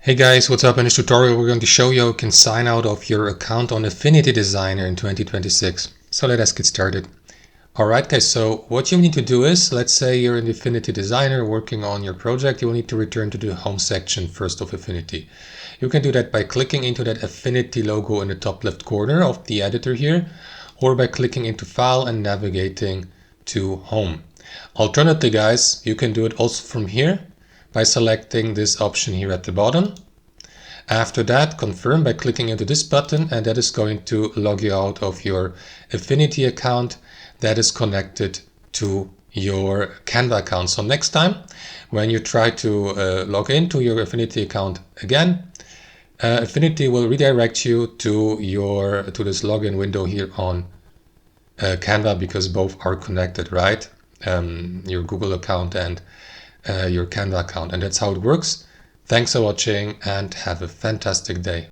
Hey guys, what's up? In this tutorial we're going to show you how you can sign out of your account on Affinity Designer in 2026. So let us get started. Alright guys, so what you need to do is, let's say you're in Affinity Designer working on your project, you will need to return to the home section first of Affinity. You can do that by clicking into that Affinity logo in the top left corner of the editor here, or by clicking into File and navigating to Home. Alternatively guys, you can do it also from here by selecting this option here at the bottom. After that, confirm by clicking into this button, and that is going to log you out of your Affinity account that is connected to your Canva account. So next time when you try to log into your Affinity account again, Affinity will redirect you to this login window here on Canva, because both are connected, right? Your Google account and your Canva account, and that's how it works. Thanks for watching and have a fantastic day.